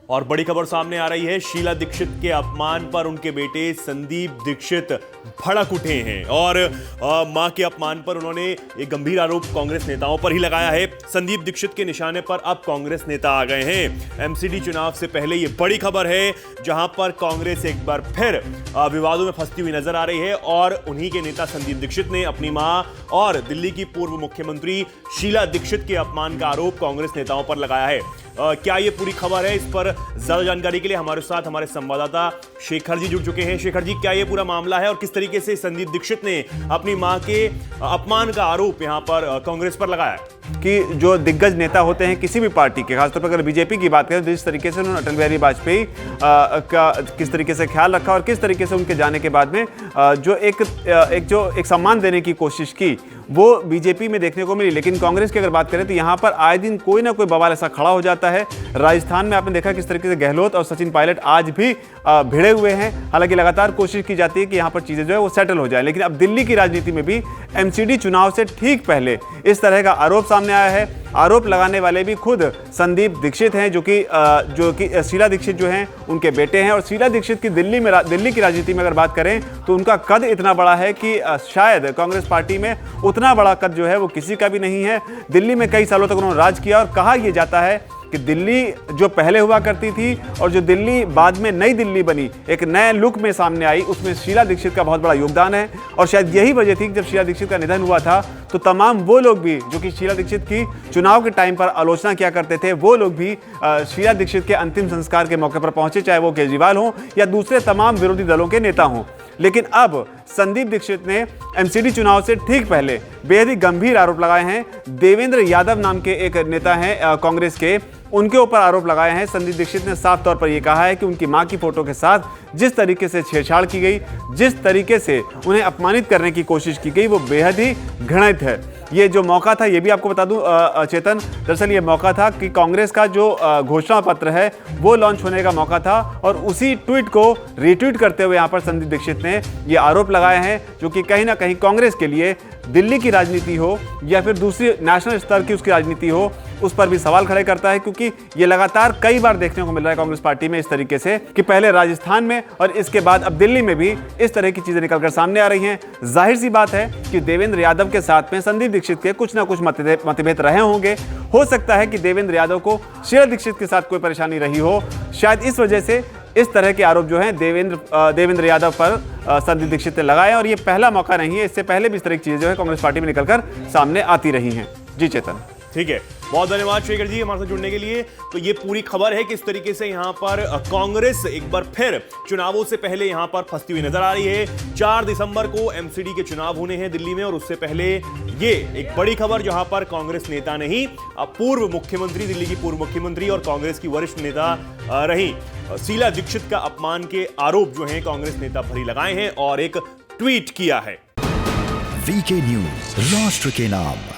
और बड़ी खबर सामने आ रही है। शीला दीक्षित के अपमान पर उनके बेटे संदीप दीक्षित भड़क उठे हैं और मां के अपमान पर उन्होंने एक गंभीर आरोप कांग्रेस नेताओं पर ही लगाया है। संदीप दीक्षित के निशाने पर अब कांग्रेस नेता आ गए हैं। एमसीडी चुनाव से पहले यह बड़ी खबर है, जहां पर कांग्रेस एक बार फिर विवादों में फंसती हुई नजर आ रही है और उन्हीं के नेता संदीप दीक्षित ने अपनी मां और दिल्ली की पूर्व मुख्यमंत्री शीला दीक्षित के अपमान का आरोप कांग्रेस नेताओं पर लगाया है। क्या ये पूरी खबर है? इस पर ज्यादा जानकारी के लिए हमारे साथ हमारे संवाददाता शेखर जी जुड़ चुके हैं। शेखर जी, क्या ये पूरा मामला है और किस तरीके से संदीप दीक्षित ने अपनी मां के अपमान का आरोप यहां पर कांग्रेस पर लगाया है? कि जो दिग्गज नेता होते हैं किसी भी पार्टी के, खासतौर पर अगर बीजेपी की बात करें तो जिस तरीके से उन्होंने अटल बिहारी वाजपेयी का किस तरीके से ख्याल रखा और किस तरीके से उनके जाने के बाद में जो एक सम्मान देने की कोशिश की, वो बीजेपी में देखने को मिली। लेकिन कांग्रेस की अगर बात करें तो यहाँ पर आए दिन कोई ना कोई बवाल ऐसा खड़ा हो जाता है। राजस्थान में आपने देखा किस तरीके से गहलोत और सचिन पायलट आज भी भिड़े हुए हैं। हालांकि लगातार कोशिश की जाती है कि यहाँ पर चीज़ें जो है वो सेटल हो जाए, लेकिन अब दिल्ली की राजनीति में भी एमसीडी चुनाव से ठीक पहले इस तरह का आरोप सामने आया है। आरोप लगाने वाले भी खुद संदीप दीक्षित हैं, जो कि शीला दीक्षित जो हैं उनके बेटे हैं। और शीला दीक्षित की दिल्ली की राजनीति में अगर बात करें तो उनका कद इतना बड़ा है कि शायद कांग्रेस पार्टी में उतना बड़ा कद जो है वो किसी का भी नहीं है। दिल्ली में कई सालों तक उन्होंने राज किया और कहा यह जाता है कि दिल्ली जो पहले हुआ करती थी और जो दिल्ली बाद में नई दिल्ली बनी, एक नए लुक में सामने आई, उसमें शीला दीक्षित का बहुत बड़ा योगदान है। और शायद यही वजह थी कि जब शीला दीक्षित का निधन हुआ था तो तमाम वो लोग भी जो कि शीला दीक्षित की चुनाव के टाइम पर आलोचना किया करते थे, वो लोग भी शीला दीक्षित के अंतिम संस्कार के मौके पर पहुंचे, चाहे वो केजरीवाल हों या दूसरे तमाम विरोधी दलों के नेता हों। लेकिन अब संदीप दीक्षित ने एमसीडी चुनाव से ठीक पहले बेहद ही गंभीर आरोप लगाए हैं। देवेंद्र यादव नाम के एक नेता हैं कांग्रेस के, उनके ऊपर आरोप लगाए हैं। संदीप दीक्षित ने साफ तौर पर यह कहा है कि उनकी मां की फोटो के साथ जिस तरीके से छेड़छाड़ की गई, जिस तरीके से उन्हें अपमानित करने की कोशिश की गई, वो बेहद ही घृणित है। ये जो मौका था, ये भी आपको बता दूं चेतन, दरअसल ये मौका था कि कांग्रेस का जो घोषणा पत्र है वो लॉन्च होने का मौका था और उसी ट्वीट को रीट्वीट करते हुए यहाँ पर संदीप दीक्षित ने ये आरोप लगाए हैं, जो कि कहीं ना कहीं कांग्रेस के लिए दिल्ली की राजनीति हो या फिर दूसरी नेशनल स्तर की उसकी राजनीति हो, उस पर भी सवाल खड़े करता है। क्योंकि ये लगातार कई बार देखने को मिल रहा है कांग्रेस पार्टी में इस तरीके से कि पहले राजस्थान में और इसके बाद अब दिल्ली में भी इस तरह की चीजें निकलकर सामने आ रही हैं। जाहिर सी बात है कि देवेंद्र यादव के साथ में संदीप दीक्षित के कुछ ना कुछ मतभेद रहे होंगे। हो सकता है कि देवेंद्र यादव को शीला दीक्षित के साथ कोई परेशानी रही हो, शायद इस वजह से इस तरह के आरोप जो हैं देवेंद्र यादव पर संदीप दीक्षित ने लगाए। और ये पहला मौका नहीं है, इससे पहले भी इस तरह की चीजें जो है कांग्रेस पार्टी में निकलकर सामने आती रही हैं। जी चेतन। ठीक है, बहुत धन्यवाद शेखर जी हमारे साथ जुड़ने के लिए। तो ये पूरी खबर है किस तरीके से यहां पर कांग्रेस एक बार फिर चुनावों से पहले यहां पर फंसती हुई नजर आ रही है। 4 दिसंबर को एमसीडी के चुनाव होने हैं दिल्ली में और उससे पहले ये एक बड़ी खबर जहां पर कांग्रेस नेता नहीं, पूर्व मुख्यमंत्री, दिल्ली की पूर्व मुख्यमंत्री और कांग्रेस की वरिष्ठ नेता रही शीला दीक्षित का अपमान के आरोप जो है कांग्रेस नेता पर ही लगाए हैं और एक ट्वीट किया है। वीके न्यूज, राष्ट्र के नाम।